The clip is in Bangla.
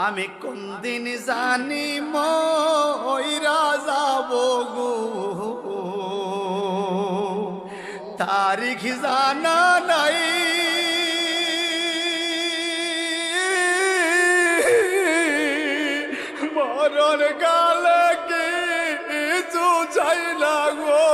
আমি কোন দিন জানি মইরা যাব গো, তারিখ জানা নাই। মরণ কালে কিছু চাই না গো।